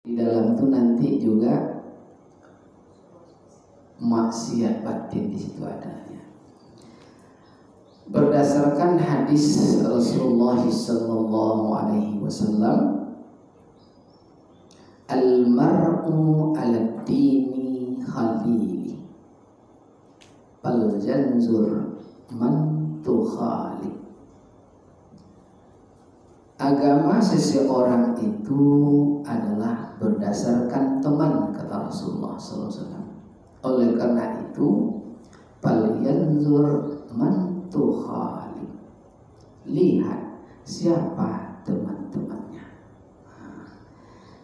Di dalam itu nanti juga maksiat batin di situ adanya. Berdasarkan hadis Rasulullah sallallahu alaihi wasallam, al-mar'u 'ala dini khalili, fal yanzur man tukhali. Agama seseorang itu adalah berdasarkan teman, kata Rasulullah SAW. Oleh karena itu, fal yanzur man tukhali, lihat siapa teman-temannya.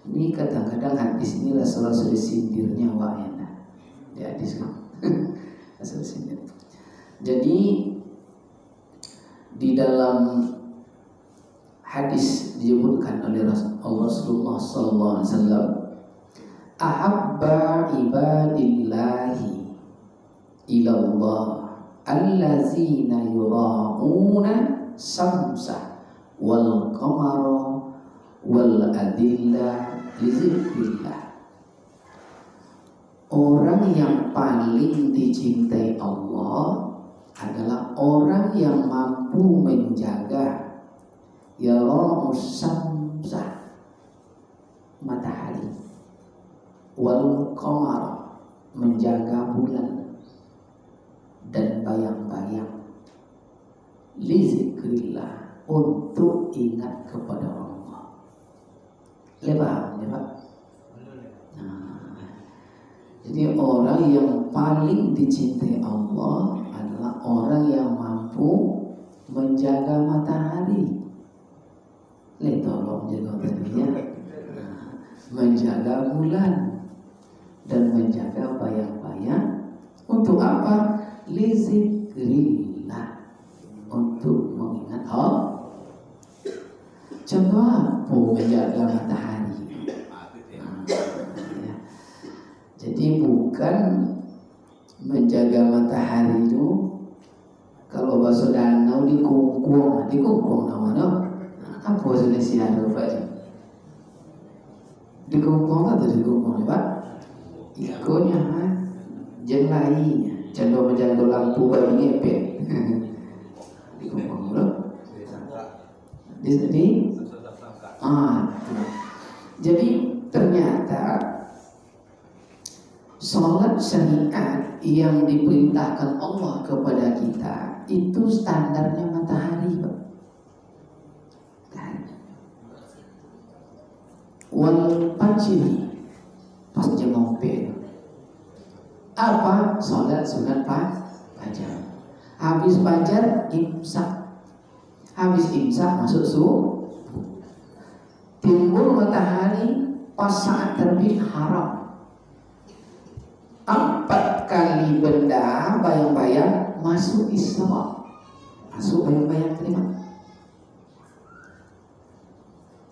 Ini kadang-kadang hadis ini Rasulullah sudah sindirnya wa'ena di hadis kan. Rasulullah sindir. Jadi di dalam hadis disebutkan oleh Rasulullah sallallahu alaihi wasallam, ahabba ibadillahi ilallah allazina yura'una samsa wal qamara wal adilla lizikrillah. Orang yang paling dicintai Allah adalah orang yang mampu menjaga yara'u samsa, matahari, wal qamar, menjaga bulan, dan bayang-bayang, lizikrillah, untuk ingat kepada Allah. Lebar, Pak. Nah, jadi orang yang paling dicintai Allah adalah orang yang mampu menjaga matahari. Tolong jaga tadinya, menjaga bulan dan menjaga bayang-bayang. Untuk apa? Lizikrillah, untuk mengingat Allah. Contoh apa menjaga matahari? Jadi bukan menjaga matahari itu kalau bahasa danau dikungkung namanya. Apa sudah siapa Pak? Dikungkung atau dikungkung Pak? Ikonya jenlainya. Contoh menjaga lampu bagi ngepet. Dikungkung loh. Jadi ternyata sholat syariat yang diperintahkan Allah kepada kita itu standarnya matahari, Pak. Wal fajri, pas jam ngopi. Apa? Sholat sunat fajar. Habis fajar imsak. Habis imsak masuk subuh. Timbul matahari pas saat terbit haram. 4 kali benda bayang-bayang masuk Isra. Masuk bayang-bayang terima.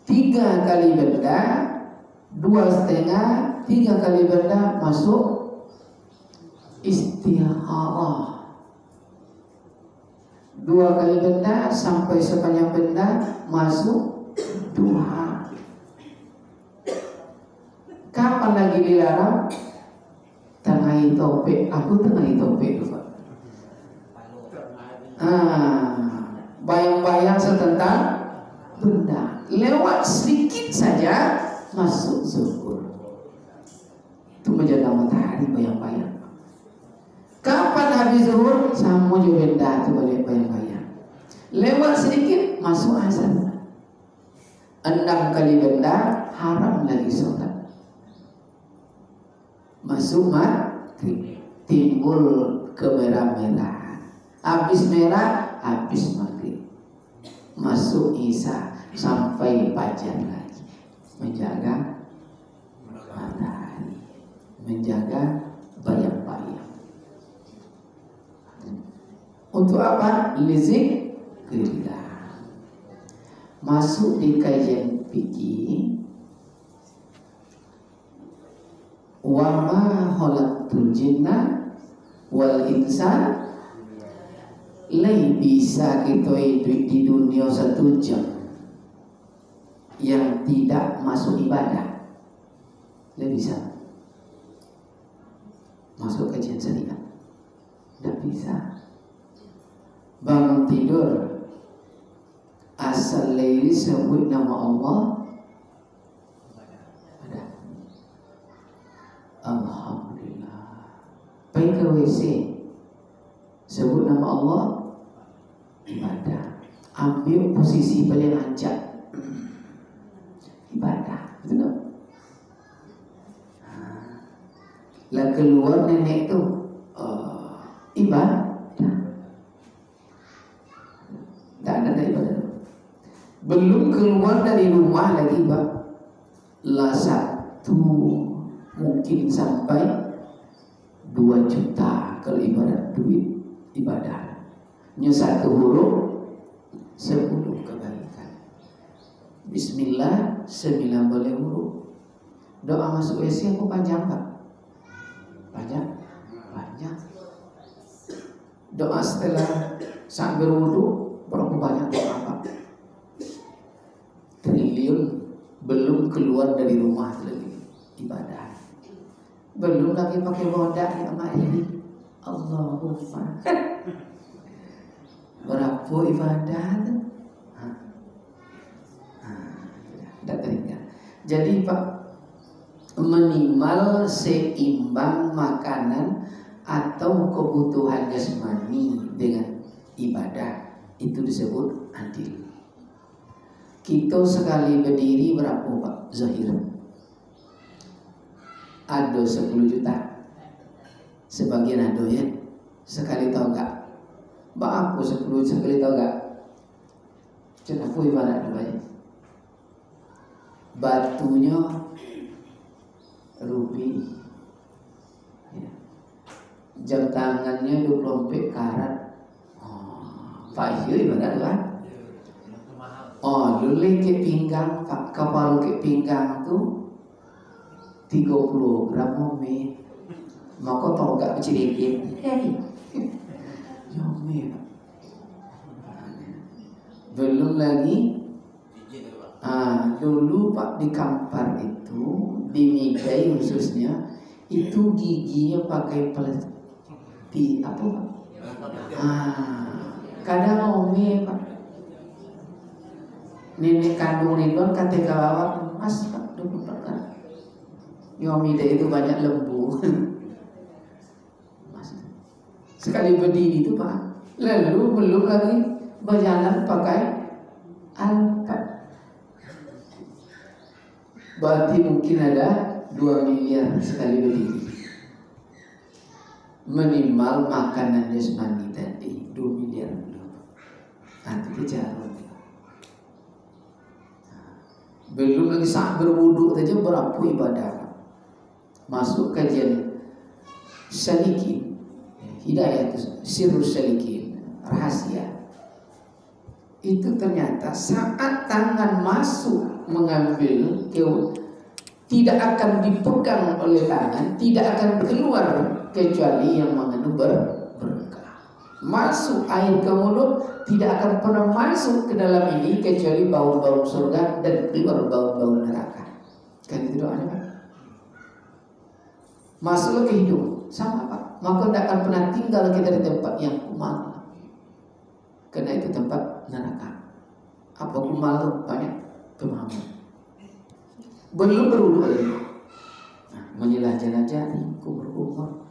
3 kali benda, 2,5, 3 kali benda masuk istikharah. 2 kali benda sampai sepanjang benda masuk duha. Kapan lagi dilarang? Tengahi topik. Aku tengahi topik, Pak. Bayang-bayang setentang benda. Lewat sedikit saja masuk zuhur. Itu menjaga matahari bayang-bayang. Kapan habis zuhur? Sama juga benda itu balik bayang-bayang. Lewat sedikit masuk azan. 6 kali benda haram lagi sholat. Masuk maghrib, timbul kemerah-merahan. Habis merah, habis maghrib. Masuk isya sampai fajar lagi. Menjaga matahari, menjaga bayang-bayang. Untuk apa? Lizikrillah. Masuk di kajian fikih, wa ma khalaqtul jinna wal insa, lai bisa kita hidup di dunia 1 jam yang tidak masuk ibadah. bisa masuk kajian syariat, tidak bisa. Bangun tidur asal laili sebut nama Allah, ada. Alhamdulillah. Pergi ke WC sebut nama Allah, ibadah. Ambil posisi paling hancur, ibadah, betul tak? Lah keluar nenek tu ibadah. Tak ada ibadah. Belum keluar dari rumah lagi Pak. Lah satu mungkin sampai 2 juta kalau ibadat duit ibadah. Nya satu huruf 10 kebaikan. Bismillah 9 boleh huruf. Doa masuk WC aku panjang Pak? Panjang? Doa setelah saat berwudu berapa banyak doa Pak? Triliun. Belum keluar dari rumah lagi ibadah. Belum lagi pakai bodak ya mak ini. Allahumma. Berapa ibadah tu? Tidak teringat. Jadi Pak, minimal seimbang makanan atau kebutuhan jasmani dengan ibadah, itu disebut adil. Kita sekali berdiri berapa Pak Zahir? Ada 10 juta. Sebagian ada ya. Sekali tahu tak? Mbak aku 10 sekali tahu tak? Kenapa ibarat namanya? Batunya rubi, ya. Jam tangannya 24 karat. Pak Iyo ibarat kan? Lulus ke pinggang, Pak, kapal ke pinggang tu 30 gram momen. Maka tahu gak bercerita. Yome Pak. Belum lagi. Dulu Pak di Kampar itu, di Midai khususnya, itu giginya pakai plastik apa Pak? Kadang ngomel Pak. Nenek kandung Ridwan kata kawan Mas Pak 24 kan. Yomida itu banyak lembu. Mas. Sekali berdiri itu Pak. Lalu belum lagi berjalan pakai alpat. Berarti mungkin ada 2 miliar sekali berdiri. Minimal makanan jasmani tadi 2 miliar belum. Nanti kejar. Belum lagi saat berwudu saja berapa ibadah. Masuk kajian salikin, hidayah sirrus salikin, rahasia. Itu ternyata saat tangan masuk mengambil tidak akan dipegang oleh tangan, tidak akan keluar kecuali yang mengandung berkah. Masuk air ke mulut tidak akan pernah masuk ke dalam ini kecuali bau-bau surga dan keluar bau-bau neraka. Kan itu doanya Pak. Masuk ke hidung sama Pak. Maka tidak akan pernah tinggal kita di tempat yang kumal. Karena itu tempat neraka. Apa kumal banyak pemahaman. Belum berwudu lagi. Menjelajah kubur-kubur.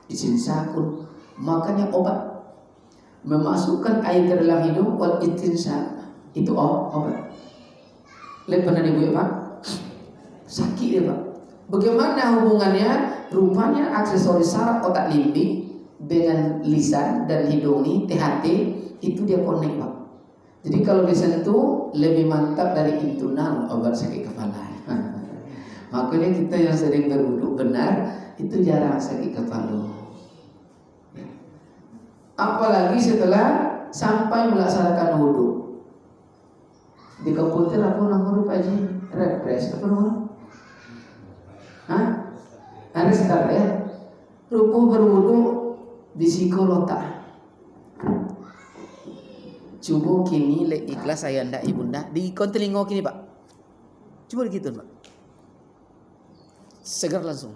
Izin sakun. Makanya obat memasukkan air ke dalam hidung wal istinsaq itu obat. Lihat pernah dibuat Pak? Sakit ya Pak. Bagaimana hubungannya? Rupanya aksesoris saraf otak limbik dengan lisan dan hidung ini THT itu dia connect Pak. Jadi kalau disentuh lebih mantap dari internal obat sakit kepala. Makanya kita yang sering berwudu benar itu jarang sakit kepala. Apalagi setelah sampai melaksanakan wudu. Di komputer apa nomor Pak Haji? Refresh apa nomor? Ada sekarang ya. Ruku berwudu di psikolota. Coba kini lek ikhlas saya ndak ibunda di kontelingo kini Pak. Coba gitu Pak. segar langsung.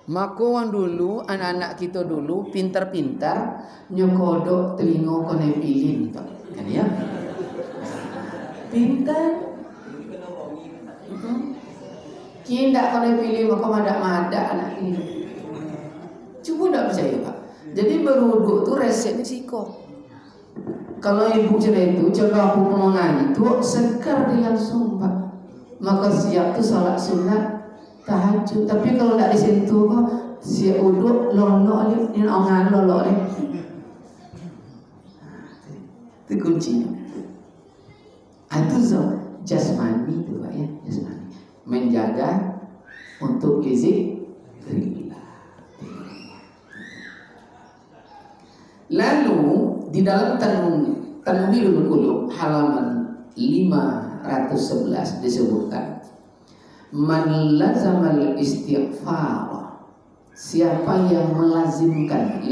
Maka orang dulu, anak-anak kita dulu pintar-pintar nyokodok telinga kone pilin, Pak. Kan ya? Pintar. Kindak kone pilin maka madak-madak anak ini. Coba tak percaya, Pak. Jadi berwuduk tu resepnya siko. Kalau ibu cerita itu, coba aku mengantuk, segar dia langsung, Pak. Maka siap tu salat sunat tahajud. Tapi kalau tak disentuh kok, siap uduk lolok ni, ni orang lolok ni. Itu kuncinya. Itu jasmani tu, Pak ya, jasmani. Menjaga untuk zikrillah. Lalu di dalam Tanwirul Qulub halaman 511 disebutkan, man lazamal istighfar, siapa yang melazimkan,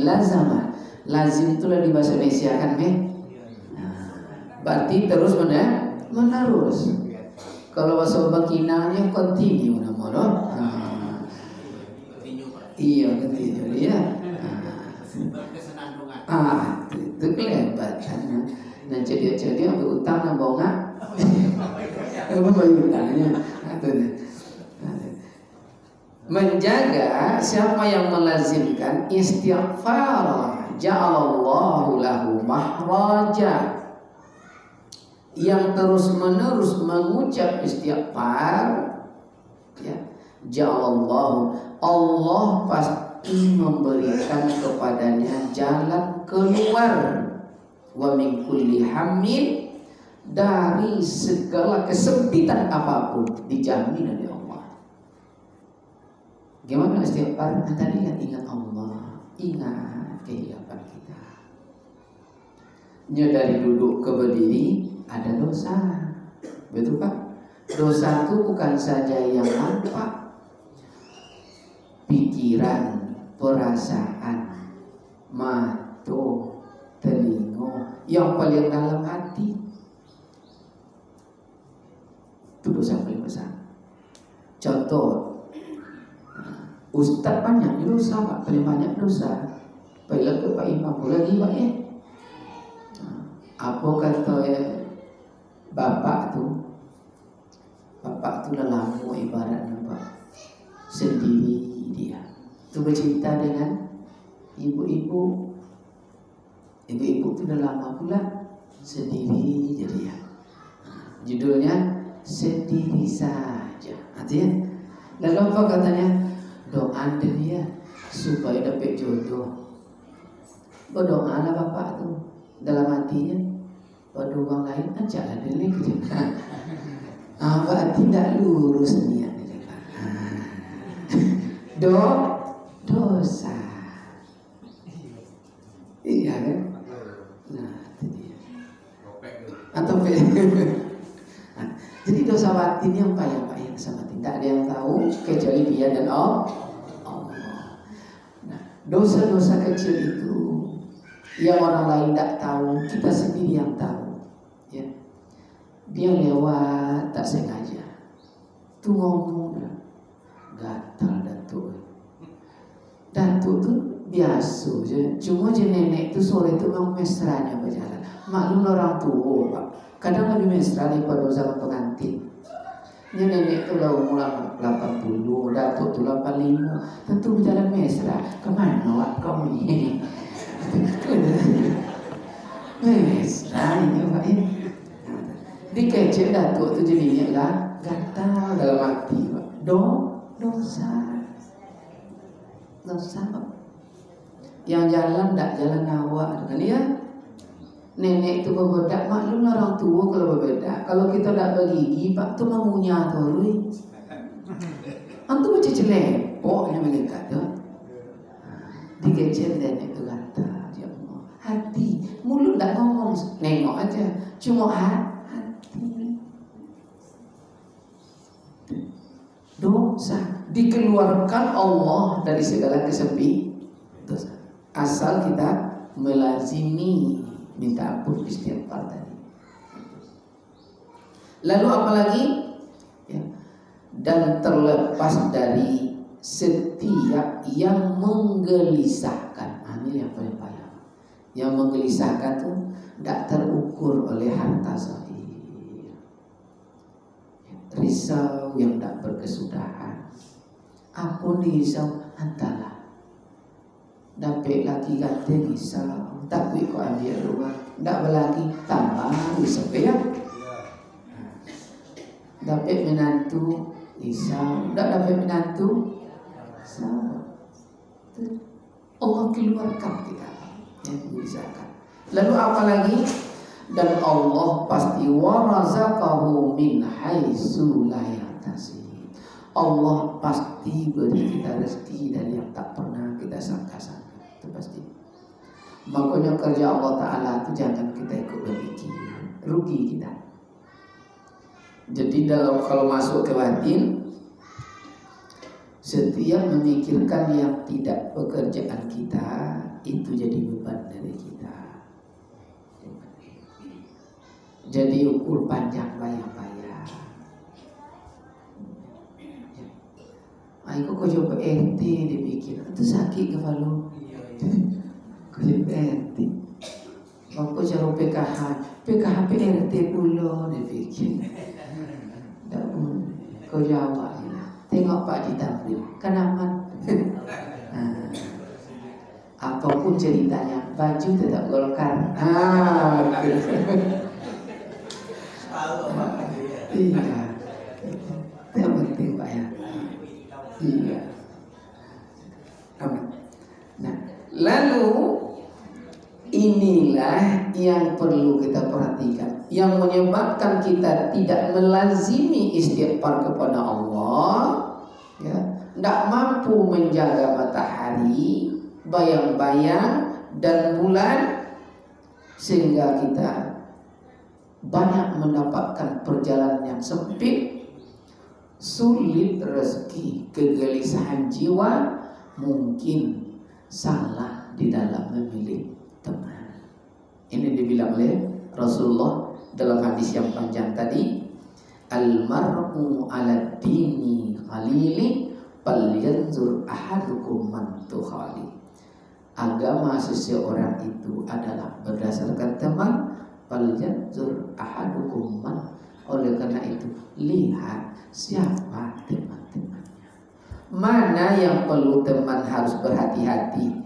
lazim itulah di bahasa Indonesia kan, berarti terus menerus. Kalau bahasa Bakinanya continue namanya. Iya, continue ya. Itu kelebatannya. Nah jadi ambil utang nang bonga. Apa bayar utangnya? Menjaga siapa yang melazimkan istighfar, ja'alallahu lahu mahraja. Yang terus-menerus mengucap istighfar, ya, ja'alallahu, Allah pasti memberikan kepadanya jalan keluar, wa min kulli hammin, dari segala kesempitan apapun dijamin oleh Allah. Gimana istighfar? Tadi kan ingat Allah, ingat kehidupan kita. Dari duduk ke berdiri ada dosa, betul Pak? Dosa itu bukan saja yang nampak, pikiran, perasaan, mata, telinga, yang paling dalam hati. Itu dosa paling besar. Contoh, Ustaz banyak dosa, Pak, paling banyak dosa. Baiklah ke Pak Imam lagi, Pak ya. Apa kata bapak tu dah lama ibaratnya, Pak, sendiri dia. Tu bercinta dengan ibu-ibu tu dah lama pula sendiri jadi ya. Judulnya sendiri saja. Artinya, lalu apa katanya? Doa dia supaya dapat jodoh. Berdoalah bapak tu dalam hatinya. Pada orang lain aja lah dia kerja. Berarti tidak lurus niat dosa. Iya kan? Nah, itu dia. Atau jadi dosa batin yang payah sama tidak ada yang tahu kecuali dia dan Allah. Nah, dosa-dosa kecil itu yang orang lain tidak tahu, kita sendiri yang tahu. Ya, dia lewat tak sengaja, tu ngomong gatal datuk tu biasa je. Cuma je nenek tu sore tu memang mesranya berjalan. Maklum orang tua, Pak, kadang lebih mesra daripada zaman pengantin. Ini nenek tu dah umur 80, datuk tu 85, tentu berjalan mesra. Kemana Wak kau ni? Mesra ini Pak ini. Dikecek datuk tu jadinya lah gatal dalam hati, Pak. Dosa. Yang jalan tak jalan awak kan ya. Nenek tu berbedak, maklum orang tua kalau berbedak. Kalau kita tak bergigi, Pak tu mengunyah tu lui. Antu macam celepok yang mereka tu. Dikecek nenek tu kata, ya Allah, hati, mulut tak ngomong, nengok aja, cuma hati. Dosa dikeluarkan Allah dari segala kesempitan dosa. Asal kita melazimi minta ampun istighfar tadi. Lalu apalagi? Ya, dan terlepas dari setiap yang menggelisahkan. Ini yang paling payah. Yang menggelisahkan tuh tidak terukur oleh harta zahir. Risau yang tidak berkesudahan. Ampun risau hantalah. Dapat lagi kata risau. Tak kuih kau ambil rumah. Tak berlagi tambah risau ya. Dapat menantu risau. Tak dapat menantu risau. Allah keluarkan kita yang memisahkan. Lalu apa lagi? Dan Allah pasti warazaqahu min haitsu la yahtasib. Allah pasti beri kita rezeki dari yang tak pernah kita sangka-sangka. Itu pasti. Makanya kerja Allah Ta'ala itu jangan kita ikut berpikir, rugi kita. Jadi kalau masuk ke batin, setiap memikirkan yang tidak pekerjaan kita itu jadi beban dari kita. Jadi ukur panjang bayang-bayang. Aku kau coba RT dipikir itu sakit kepala. Kau coba RT. Aku coba PKH PRT pula dipikir. Kau jawab. Tengok Pak Jitamri, kenapa? Apapun ceritanya, baju tetap Golkar. Iya, yang penting Pak ya. Iya. Nah, lalu inilah yang perlu kita perhatikan, yang menyebabkan kita tidak melazimi istighfar kepada Allah, ya, tidak mampu menjaga matahari, bayang-bayang dan bulan, sehingga kita banyak mendapatkan perjalanan yang sempit, sulit rezeki, kegelisahan jiwa, mungkin salah di dalam memilih teman. Ini dibilang oleh Rasulullah dalam hadis yang panjang tadi, al-mar'u 'ala dini khalili falyanzur ahadukum man tukhali. Agama seseorang itu adalah berdasarkan teman, falyanzur ahadukum man. Oleh karena itu lihat siapa teman-temannya. Mana yang perlu teman harus berhati-hati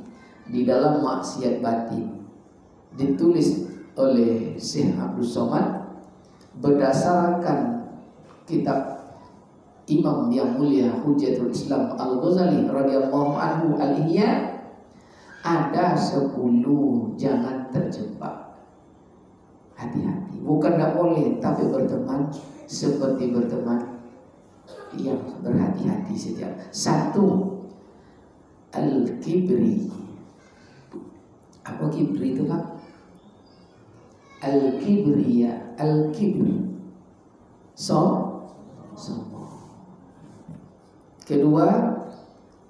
di dalam maksiat batin. Ditulis oleh Syekh Abdul Somad berdasarkan kitab Imam yang mulia Hujjatul Islam Al-Ghazali radhiyallahu anhu Al-Ihya, ada 10 jangan terjebak. Hati-hati, bukan tidak boleh, tapi berteman seperti berteman yang berhati-hati setiap. 1. Al-kibri. Apa kibri itu Pak? Al-kibriya, al-kibri, sombong. Kedua,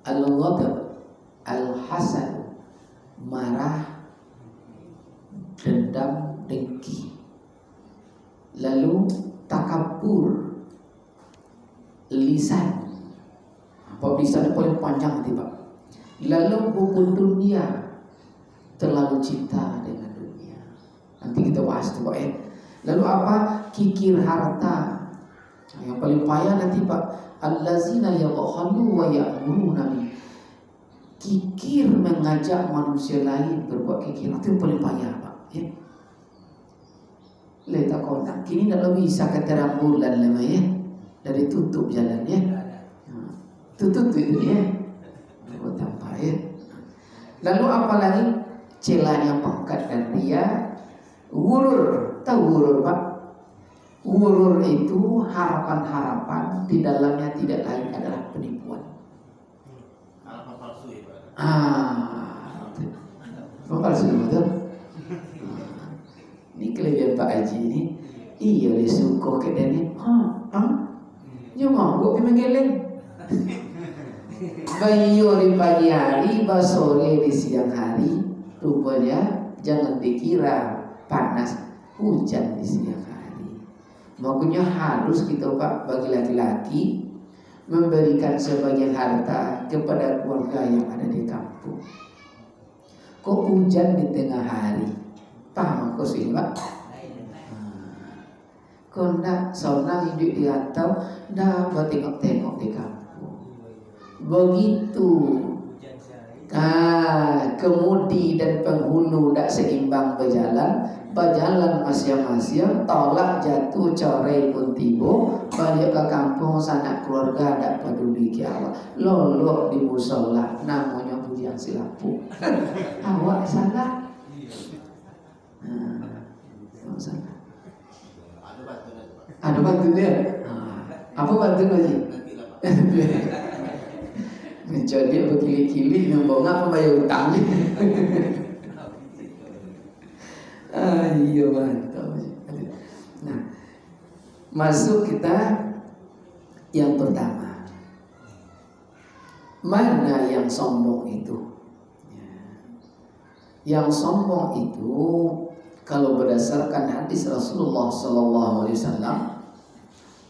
al-ghadab, al-hasad, marah, dendam, dengki. Lalu takabur, lisan. Apa lisan paling panjang nanti Pak? Lalu hubung dunia, terlalu cinta dengan dunia. Nanti kita bahas itu Pak ya. Lalu apa? Kikir harta. Yang paling payah nanti Pak, allazina yabkhalu wa ya'muruna bil. Kikir mengajak manusia lain berbuat kikir, itu yang paling payah Pak ya. Letak kontak kini tidak bisa keterang bulan lama ya. Dari tutup jalan ya. Tutup itu ya. Tanpa ya. Lalu apa lagi? Celanya pangkat dan ria. Gurur, tahu gurur Pak? Gurur itu harapan-harapan, di dalamnya tidak lain adalah penipuan. Harapan palsu ya Pak? Palsu betul. Ini kelebihan Pak Haji ini. Iya dia suka ke Dani. Cuma gue memang Bayu di pagi hari, basore di siang hari. Rupanya jangan dikira panas, hujan di siang hari. Makanya harus kita Pak bagi laki-laki memberikan sebagian harta kepada keluarga yang ada di kampung. Kok hujan di tengah hari? Paham kok sih Pak? Kok ndak seorang hidup di rantau, ndak buat tengok-tengok di kampung. Begitu. Kemudi dan penghulu ndak seimbang berjalan masing-masing, tolak jatuh corai pun tibo, balik ke kampung sanak keluarga ndak peduli ke awak, lolok di musola namanya budian silapu. Awak salah. Salah. Ada bantu dia. Apa bantu lagi? Mencoba dia berkili-kili nombong apa bayar utang. Iya mantap. Nah, masuk kita yang pertama. Mana yang sombong itu? Yang sombong itu kalau berdasarkan hadis Rasulullah sallallahu alaihi wasallam,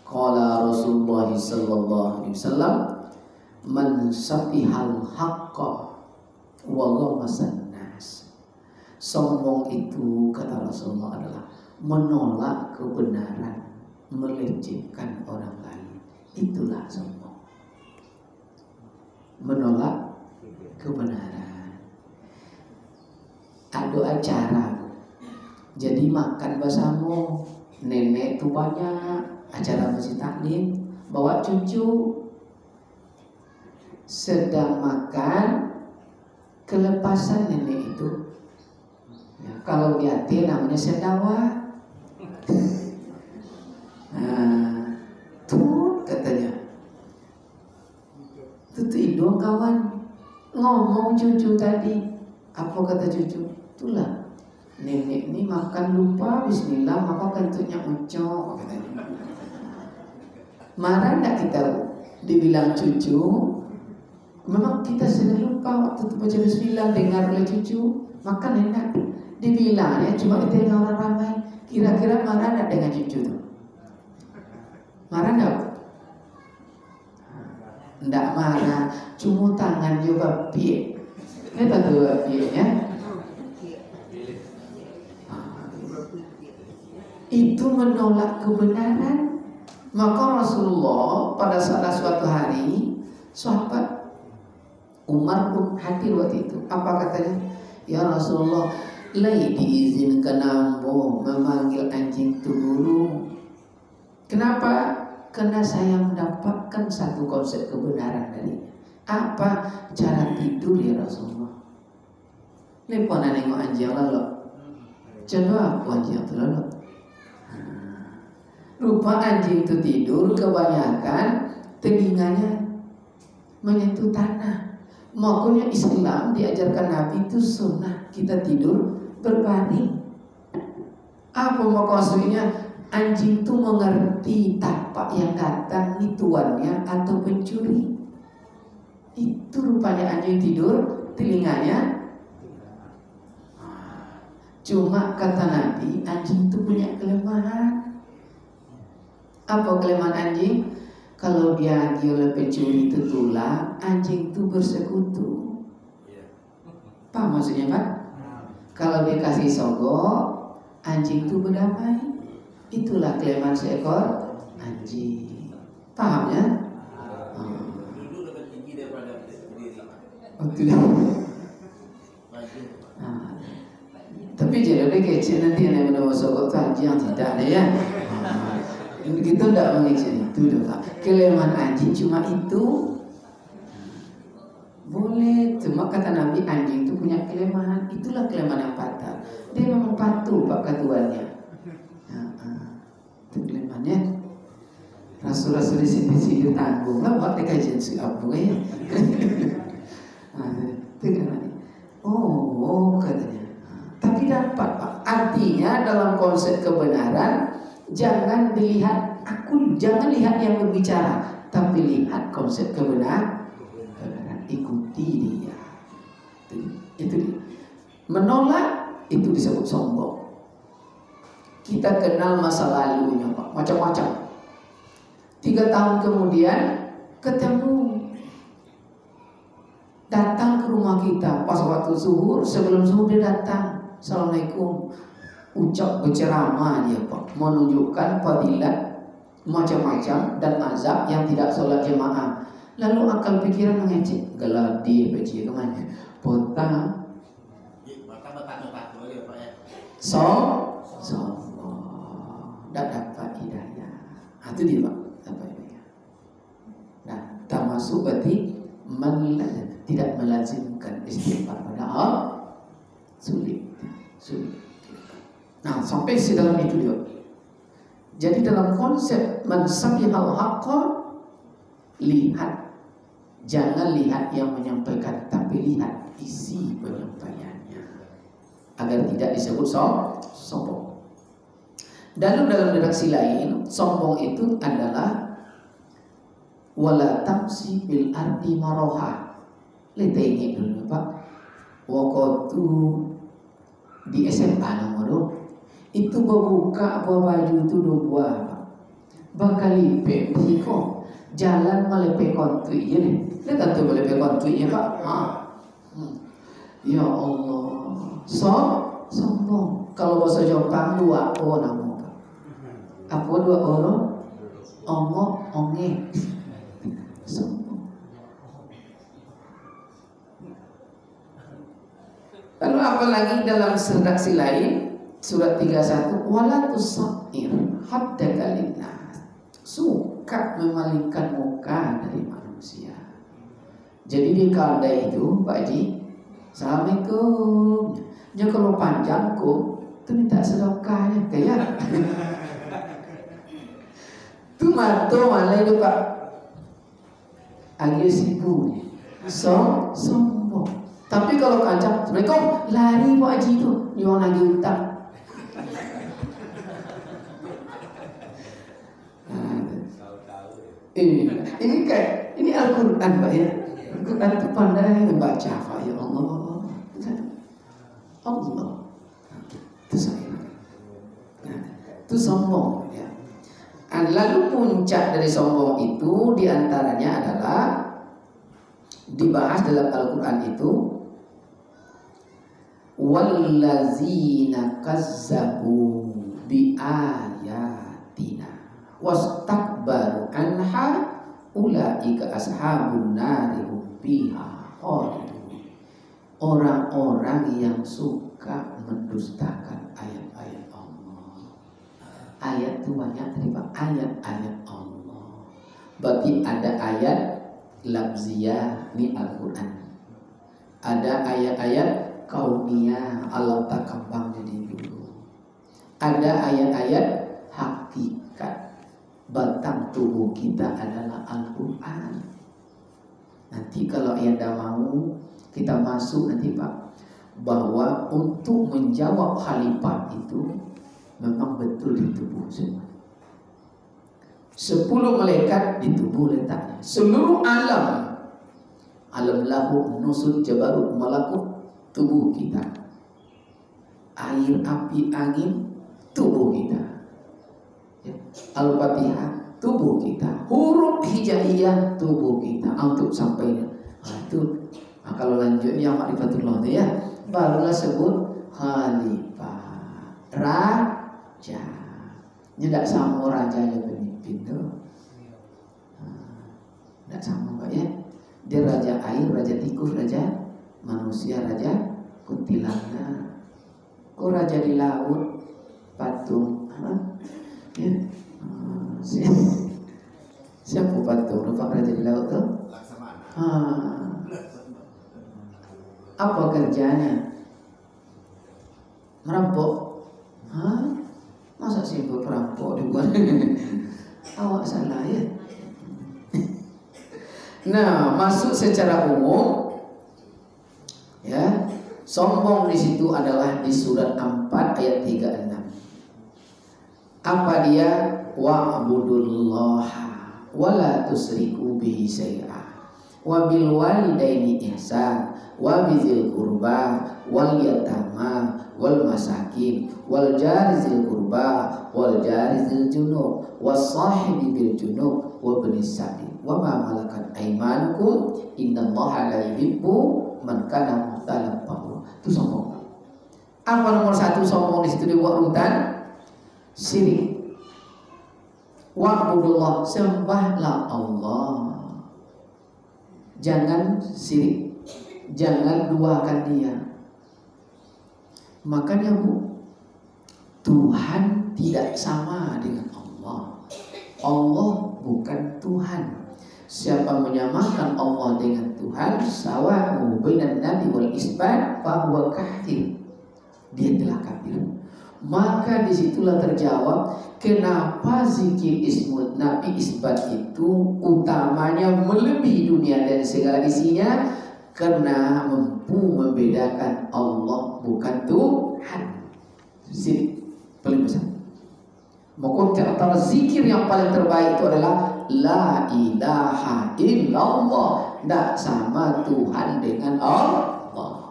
qala Rasulullah sallallahu alaihi wasallam, man sapihal haqqa wa ghamasan nas. Sombong itu kata Rasulullah adalah menolak kebenaran, melecehkan orang lain. Itulah sombong. Menolak kebenaran. Ada acara, jadi makan bersama, nenek tuh banyak, acara masjid taklim, bawa cucu. Sedang makan, kelepasan nenek itu. Ya, kalau di hati namanya sendawa. Nah, tuh katanya. Tuh hidung kawan, ngomong cucu tadi. Apa kata cucu? Itulah. Nenek ini makan lupa bismillah, maka kentutnya ucok katanya. Marah enggak kita dibilang cucu? Memang kita sering lupa waktu baca bismillah, dengar oleh cucu, makan enak. Dibilang ya cuma kita dengan orang ramai. Kira-kira marah enggak dengan cucu tuh? Marah enggak? Enggak marah, cuma tangan juga piye. Kita tahu piye ya. Itu menolak kebenaran. Maka Rasulullah pada salah suatu hari, sahabat Umar pun hadir waktu itu. Apa katanya? Ya Rasulullah, lai diizinkan ambo memanggil anjing itu dulu. Kenapa? Karena saya mendapatkan satu konsep kebenaran darinya. Apa? Cara tidur ya Rasulullah. Lepas nengok anjing lalu. Coba aku anjing itu lalu. Rupa anjing itu tidur kebanyakan telinganya menyentuh tanah. Makanya Islam diajarkan Nabi itu sunnah kita tidur berbaring. Apa maksudnya? Anjing itu mengerti tapak yang datang ini tuannya atau pencuri. Itu rupanya anjing tidur telinganya. Cuma kata Nabi, anjing itu punya kelemahan. Apa kelemahan anjing? Kalau dia oleh pencuri itu tulang, anjing itu bersekutu. Apa maksudnya Pak? Kalau dia kasih sogok, anjing itu berdamai. Itulah kelemahan seekor anjing. Paham ya? Duduk lebih tinggi daripada berdiri. Tapi jadi kecil nanti yang mendapat sogok itu anjing yang tidak ada ya. Kita tidak mengejar itu dong Pak. Kelemahan anjing cuma itu. Boleh, cuma kata Nabi anjing itu punya kelemahan. Itulah kelemahan yang fatal. Dia memang patuh Pak ketuanya. Itu kelemahannya. Rasul-rasul di sini tanggung lah buat dikajian si Abu ya. Itu kelemahannya. Oh katanya. Tapi dapat Pak. Artinya dalam konsep kebenaran, jangan dilihat aku, jangan lihat yang berbicara, tapi lihat konsep kebenaran. Ikuti dia. Itu dia. Menolak itu disebut sombong. Kita kenal masa lalunya Pak, macam-macam. 3 tahun kemudian ketemu, datang ke rumah kita pas waktu zuhur, sebelum zuhur dia datang, assalamualaikum, ucap berceramah dia Pak, menunjukkan fadilat macam-macam dan azab yang tidak sholat jemaah. Lalu akal pikiran mengecek, geladi beci kemana? Potang, tidak dapat hidayah. Itu dia Pak, dapat hidayah. Nah, tak masuk berarti tidak melazimkan istighfar pada Allah, sulit. Nah, sampai sedalam itu dia. Jadi dalam konsep mansabihal haqqa, lihat, jangan lihat yang menyampaikan, tapi lihat isi penyampaiannya agar tidak disebut sombong. Dan dalam redaksi lain, sombong itu adalah wala tamsi bil ardi maroha. Lihat ini dulu Pak. Waktu di SMA nomor itu berbuka baju itu dua bakal lipe piko jalan melepe kontui ya nih. Lihat tuh melepe kontui ya Pak. Ya Allah, sombong. Kalau bahasa Jepang dua nama. Apa dua orang? Onge. Sombong. Lalu apalagi dalam redaksi lain, surat 31, wala tusair haddaka linnas. Suka memalingkan muka dari manusia. Jadi di kalda itu, Pak Haji, assalamualaikum. Ya kalau panjangku, itu minta sedekahnya kayak. Itu mato malah itu Pak. Agak sibuk, sombong. Tapi kalau kancang, assalamualaikum, lari Pak Haji itu, nyuang lagi utang. Ini kayak ini Al-Quran Pak ya. Al-Quran itu pandai membaca Pak ya Allah. Itu saya. Itu sombong ya. Lalu puncak dari sombong itu diantaranya adalah dibahas dalam Al-Quran itu wallazina kazzabu bi ayatina wastakbaru anha ulaika ashabun nari hum fiha khalidun. Orang-orang yang suka mendustakan ayat-ayat Allah. Ayat itu banyak dari Pak, ayat-ayat Allah. Berarti ada ayat lafziyah di Al-Quran, ada ayat-ayat kauniyah Allah takabang jadi dulu, ada ayat-ayat hakikat batang tubuh kita adalah Al-Quran. Nanti kalau Anda mau kita masuk nanti Pak, bahwa untuk menjawab khalifah itu memang betul di tubuh semua. 10 malaikat di tubuh letaknya. Seluruh alam lahu, nusut, jabarut, malakut, tubuh kita. Air, api, angin, tubuh kita. Al-Fatihah, tubuh kita. Huruf hijaiyah, tubuh kita. Untuk sampai itu. Kalau lanjutnya ma'rifatullah ya, barulah sebut khalifah, raja. Tidak sama rajanya pemimpin tuh. Tidak sama Pak ya. Dia raja air, raja tikus, raja manusia, raja kuntilanak. Kok raja di laut, patung, ya. Siapa patung? Lupa raja di laut tuh? Apa kerjanya? Merampok? Masa sibuk perampok dibuat? Awak salah ya. Nah, masuk secara umum ya. Sombong di situ adalah di surat 4 ayat 36. Apa dia? Wa'budullaha wa la tusriku bihi syai'a. wa bil walidaini ihsan wa bizil qurba wal yatama wal masakin wal jari zil qurba wal jari zil junub was sahibi bil junub wa ibnis sabil wa ma malakat aymanukum innallaha la yuhibbu man kana mukhtalan fakhur. Itu sombong. Apa nomor satu sombong di situ dibuat urutan? Syirik. Wa'budullah, sembahlah Allah. Jangan syirik, jangan duakan Dia. Makanya Bu, Tuhan tidak sama dengan Allah. Allah bukan Tuhan. Siapa menyamakan Allah dengan Tuhan, sawa'u bainan nabi wal isbat fa huwa kafir. Dia telah kafir. Maka disitulah terjawab kenapa zikir ismul nabi isbat itu utamanya melebihi dunia dan segala isinya, karena mampu membedakan Allah bukan Tuhan. Zikir paling besar. Maka antara zikir yang paling terbaik itu adalah la ilaha illallah. Tidak sama Tuhan dengan Allah.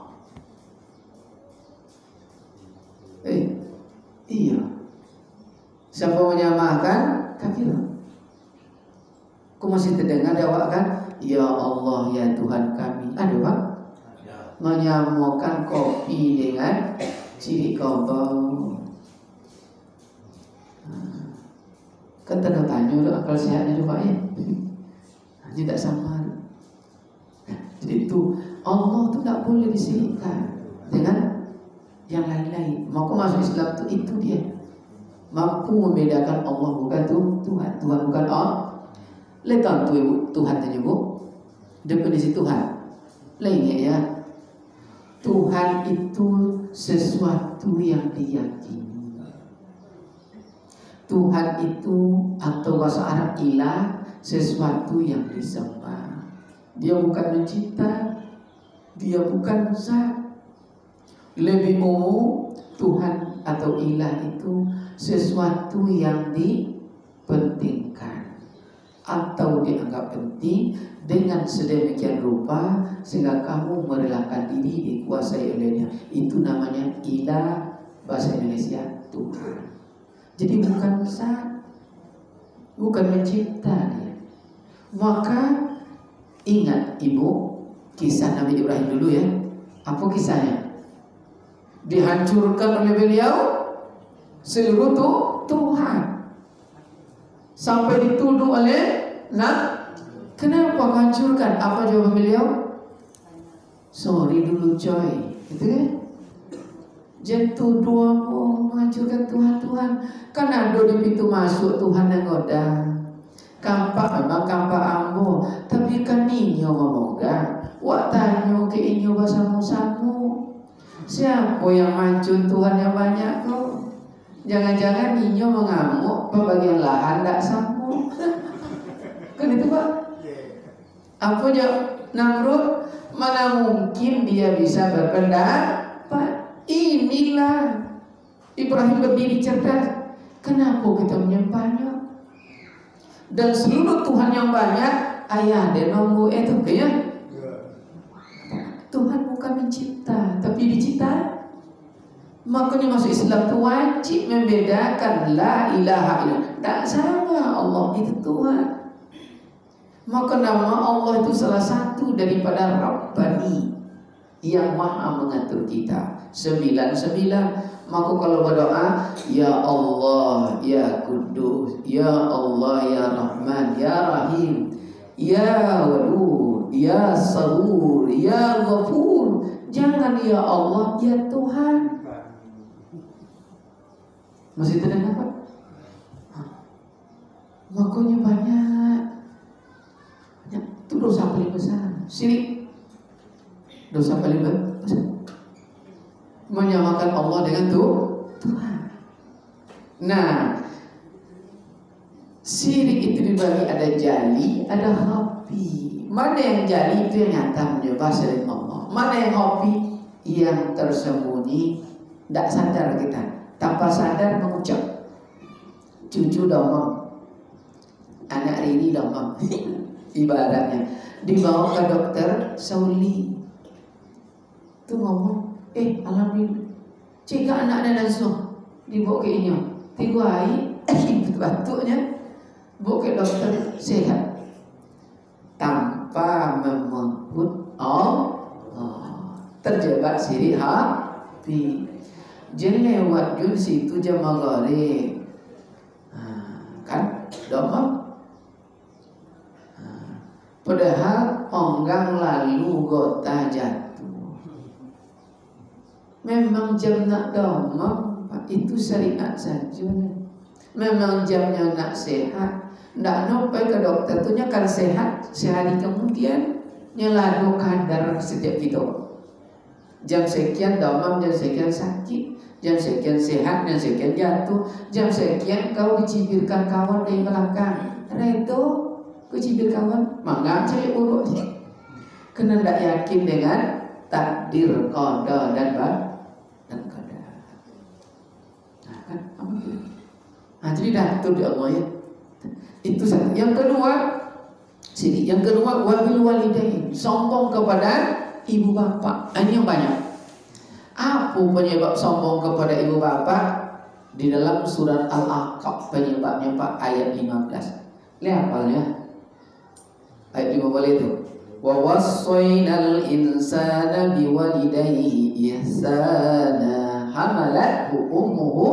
Iya. Siapa menyamakan kafir. Kau masih terdengar jawab kan? Ya Allah ya Tuhan kami. Ada Pak? Menyamakan kopi dengan ciri kobong. Kan tanda tanya udah akal sehatnya Pak ya. Tidak sama. Jadi itu Allah itu tidak boleh disirikkan dengan yang lain-lain. Maka masuk Islam itu dia mampu membedakan Allah bukan Tuhan, Tuhan bukan Allah. Lihat tu Tuhan tanya Bu, definisi Tuhan lainnya ya. Tuhan itu sesuatu yang diyakini. Tuhan itu atau bahasa Arab ilah, sesuatu yang disembah. Dia bukan mencipta, dia bukan zat. Lebih umum Tuhan atau ilah itu sesuatu yang dipentingkan atau dianggap penting dengan sedemikian rupa sehingga kamu merelakan diri dikuasai olehnya. Itu namanya ilah, bahasa Indonesia Tuhan. Jadi bukan zat, bukan mencipta dia. Maka ingat Ibu kisah Nabi Ibrahim dulu ya. Apa kisahnya? Dihancurkan oleh beliau seluruh Tuhan sampai dituduh oleh kenapa hancurkan? Apa jawab beliau? Sorry dulu coy, gitu kan? Jangan tuduh aku menghancurkan Tuhan. Kan ada di pintu masuk Tuhan yang goda. Kampak memang kampak ambo, tapi kan ninyo memoga. Wak tanyo ke inyo bahasa musamu. Siapa yang mancun Tuhan yang banyak kok? Jangan-jangan ninyo mengamuk pembagian lahan tak samu. Kan itu Pak? Apa jawab Namrud? Mana mungkin dia bisa berpendapat? Inilah Ibrahim berdiri cerdas. Kenapa kita menyembahnya? Dan seluruh Tuhan yang banyak ayah dan nomor itu kayaknya Tuhan bukan mencipta, tapi dicipta. Makanya masuk Islam itu wajib membedakan la ilaha illallah. Tak sama Allah itu Tuhan. Maka nama Allah itu salah satu daripada Rabbani yang maha mengatur kita. 99. Maka kalau berdoa, ya Allah, ya Kudus, ya Allah, ya Rahman, ya Rahim, ya Wadud, ya Sabur, ya Ghafur. Jangan ya Allah, ya Tuhan. Masih terdengar Pak? Makanya banyak. Itu dosa paling besar. Syirik. Dosa paling besar. Menyamakan Allah dengan Tuhan. Nah, syirik itu dibagi ada jali, ada khafi. Mana yang jali itu yang nyata menyembah selain Allah. Mana yang khafi? Yang tersembunyi, tidak sadar kita. Tanpa sadar mengucap, cucu domong, anak Rini domong. Ibaratnya dibawa ke dokter Sauli, tuh ngomong, alhamdulillah, jika anaknya langsung dibawa ke ini, tiga hari, batuknya, bawa ke dokter sehat, tanpa menyebut Allah, terjebak sirik hati. Jadi lewat jun situ jam maghrib, kan, domong. Padahal onggang lalu gota jatuh. Memang jam nak domong, itu syariat saja. Memang jamnya nak sehat, nak sampai ke dokter tu kan sehat. Sehari kemudian nyeladu kadar setiap kita. Jam sekian domong, jam sekian sakit, jam sekian sehat, jam sekian jatuh, jam sekian kau dicibirkan kawan dari belakang. Reto kucibir kawan, mangga cari urut. Kena tidak yakin dengan takdir, qada dan qadar. Nah, kan apa itu? Jadi datur di Allah ya. Itu satu. Yang kedua, wabil walidain, sombong kepada ibu bapak. Ini yang banyak. Apa penyebab sombong kepada ibu bapak? Di dalam surat Al-Aqaf penyebabnya Pak, ayat 15. Lihat hafalnya. Ayat 15 itu. Wa wassaynal insana biwalidayhi ihsana hamalathu ummuhu.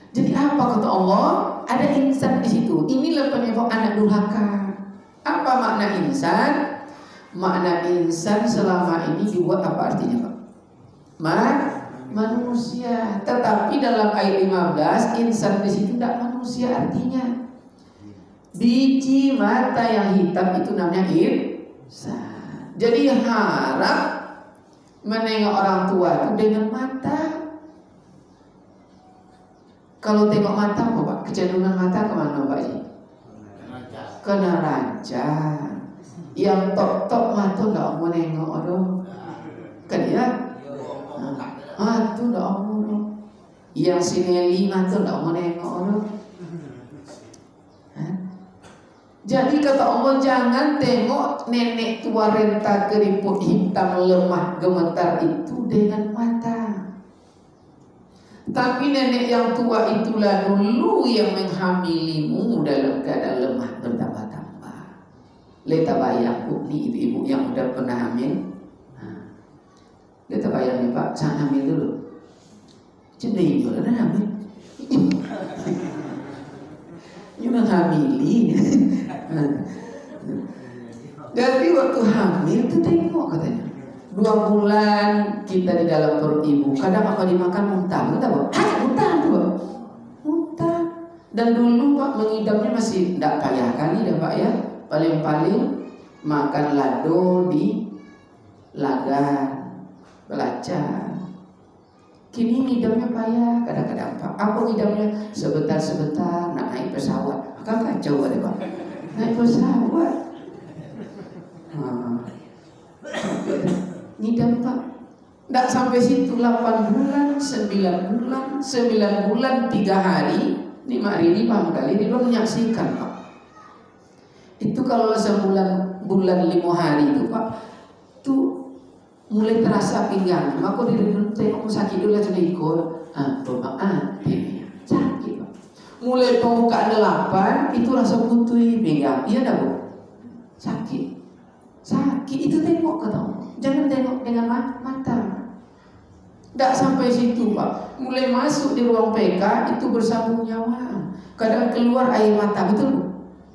Jadi apa kata Allah? Ada insan di situ. Inilah penyebab anak durhaka. Apa makna insan? Makna insan selama ini dibuat apa artinya, Pak? Manusia. Tetapi dalam ayat 15 insan di situ tidak manusia artinya. Biji mata yang hitam itu namanya insan. Jadi harap menengok orang tua itu dengan mata. Kalau tengok mata apa Pak? Kecenderungan mata kemana Pak Ji? Ke neraca. Yang tok mata tidak mau nengok aduh. Kan ya? Mata tidak mau. Yang sineli mata tidak mau nengok aduh. Jadi kata Allah, jangan tengok nenek tua renta keriput hitam lemah gemetar itu dengan mata. Tapi nenek yang tua itulah dulu yang menghamilimu dalam keadaan lemah bertambah-tambah. Leta bayang Bu, nih ibu-ibu yang udah pernah hamil. Leta bayang nih Pak, saya hamil dulu. Cendai juga udah hamil. Ini menghamili. Jadi waktu hamil itu tengok katanya 2 bulan kita di dalam perut ibu, kadang apa dimakan muntah, muntah tuh, muntah. Dan dulu Pak mengidamnya masih tidak payah kali dah Pak ya, paling-paling makan lado di lagan, belacan. Kini ngidamnya payah kadang-kadang Pak. Apa ngidamnya? Sebentar-sebentar nak naik pesawat, kan kacau deh Pak. Naik pesawat. Ngidam Pak. Tidak sampai situ 8 bulan, 9 bulan, 9 bulan 3 hari, 5 hari 5 kali dia menyaksikan Pak. Itu kalau sebulan bulan 5 hari itu Pak, tuh mulai terasa pinggang. Maka dia tengok sakit dulu lah sudah ikut. Sakit Pak. Mulai pembukaan 8 itu rasa putih pinggang. Iya dah Bu. Sakit. Sakit itu tengok kata Allah. Jangan tengok dengan mata. Tidak sampai situ Pak. Mulai masuk di ruang PK itu bersambung nyawa. Kadang keluar air mata, betul Bu?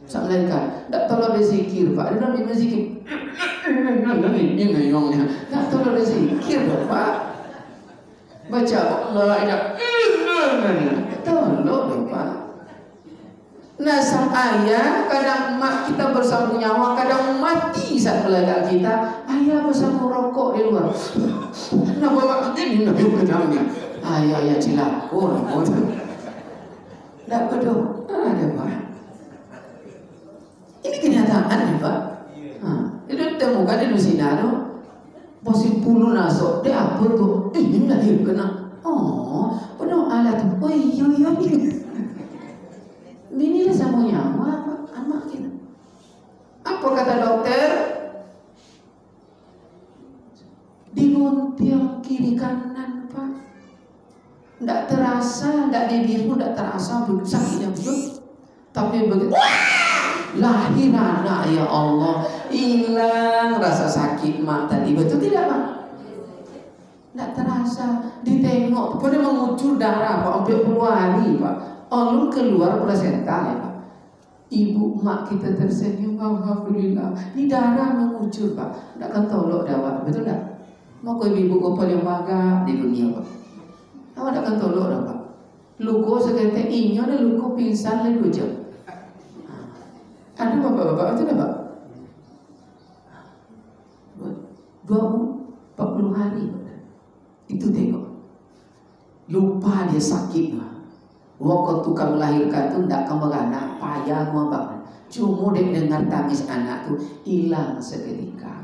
Saya melahirkan. Tak tahu ada zikir Pak. Dia dalam zikir. Tak tahu ada zikir Pak. Baca Allah ilah. Tolong Pak. Nah sang ayah kadang mak kita bersambung nyawa, kadang mati saat melahirkan kita. Ayah bersambung rokok di luar. Kenapa mak ini nabi benamnya? Ayah cilakor. Tak betul. Ada Pak. Ini kenyataan ya Pak. Itu temukan di Lusina tuh. Posisi bulu nasok dia apa tuh? Ini lagi kena. Oh, penuh alat tuh. Oh iya. Bini lah sama nyawa anak kita. Apa kata dokter? Digunting kiri kanan, Pak. Tidak terasa, tidak di dirimu, tidak terasa sakitnya betul. Tapi begitu lahir anak, ya Allah, hilang rasa sakit mak tadi. Betul tidak, Pak? Tidak terasa. Ditengok, pada mengucur darah, Pak, sampai puluh hari, Pak. Allah keluar plasenta, ya, Pak. Ibu mak kita tersenyum, alhamdulillah. Ini darah mengucur, Pak. Tidak akan tolok dah, Pak. Betul tak? Mau kau ibu kau paling bangga di dunia, Pak. Awak tidak akan tolok dah, Pak. Luko seketek inyo dan luko pingsan lain 2 jam. Ada bapak-bapak itu dah, Pak. 40 hari, Pak. Itu tengok. Lupa dia sakit, Pak. Waktu tukang melahirkan tu tidak kamu anak payah gua banget. Cuma dia dengar tangis anak tu hilang seketika.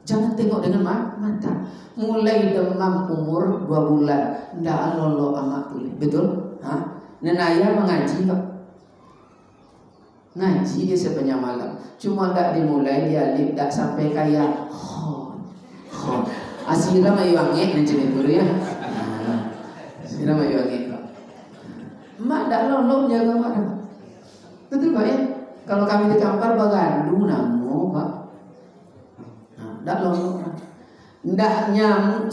Jangan tengok dengan mata. Mulai demam umur 2 bulan, ndak lolo amak tu. Betul? Nenaya mengaji, Pak. Ngaji dia sepanjang malam. Cuma ndak dimulai dia lip ndak sampai kayak Asira mayu angin macam itu ya. Asira mayu angin, Pak. Mak ndak lolo jaga mak. Betul, Pak ya? Kalau kami di Kampar bagandung namo, Pak. Ndak lolo. Ndak nyamuk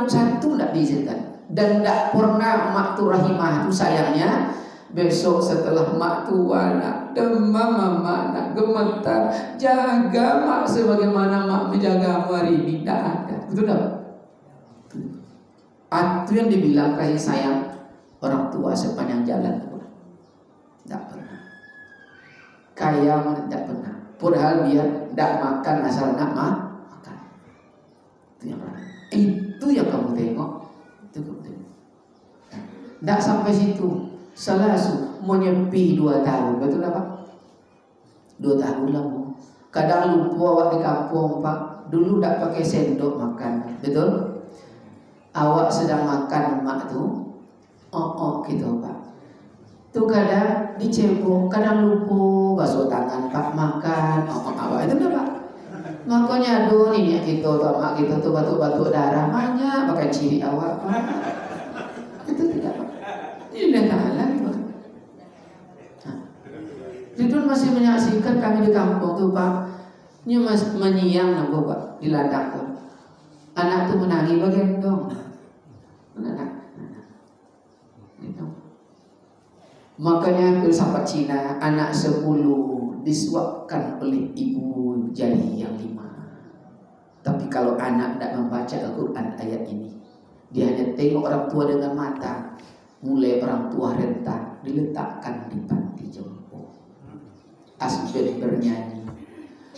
satu ndak diizinkan. Dan ndak pernah mak tu rahimah tu sayangnya besok setelah mak tua nak demam mama nak gemetar, jaga mak sebagaimana mak menjagamu hari ini. Tidak ada. Betul tak? Itu yang dibilang kasih sayang orang tua sepanjang jalan. Tidak pernah. Kaya mana tidak pernah. Padahal dia tidak makan asal nak makan. Itu yang kamu tengok. Itu kamu tengok. Tidak sampai situ. Salasu menyepi 2 tahun. Betul tak, Pak? 2 tahun lah. Kadang lupa awak di kampung, Pak. Dulu tak pakai sendok makan. Betul? Awak sedang makan mak tu gitu, Pak. Tu kadang dicebok, kadang lupa basuh tangan, Pak, makan awak itu dah, Pak. Makanya aduh ini kita tu mak kita tu batuk-batuk darah banyak pakai ciri awak, Pak. Itu tidak, Pak. Ini dah lagi, Pak. Ridwan masih menyaksikan kami di kampung tu, Pak. Ini masih menyiang nak, Pak, di ladang tu. Anak tu menangis bagendong. Anak. Gitu. Makanya filsafat Cina, anak 10 disuapkan oleh ibu jari yang 5. Tapi kalau anak tidak membaca Al-Quran ayat ini, dia hanya tengok orang tua dengan mata. Mulai orang tua renta diletakkan di panti jompo. Asbel bernyanyi,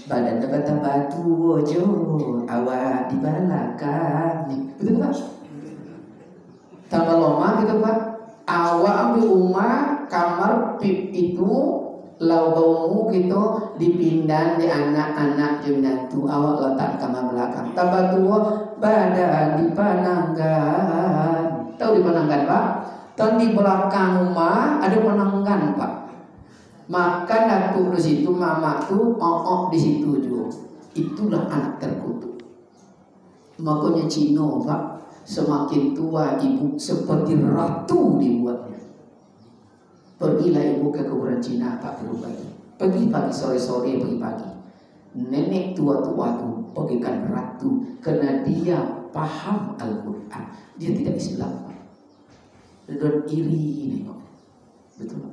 badan bata batu bojo, awak di balakan. Betul tak? Tambah lama gitu, Pak. Awak ambil rumah kamar pip itu laubaumu gitu dipindah di anak-anak jemnatu. Awak letak kamar belakang. Tambah tua badan di Pananggan. Tahu di Pananggan, Pak? Dan di belakang rumah ada penanggan, Pak. Makan datuk di situ, mama tuh di situ juga. Itulah anak terkutuk. Makanya Cino, Pak, semakin tua ibu seperti ratu dibuatnya. Pergilah ibu ke kuburan Cina, Pak, pagi. Pergi pagi, sore-sore, pagi-pagi. Nenek tua-tua tuh bagikan ratu karena dia paham Al-Quran. Dia tidak Islam. Dan iri nengok. Betul.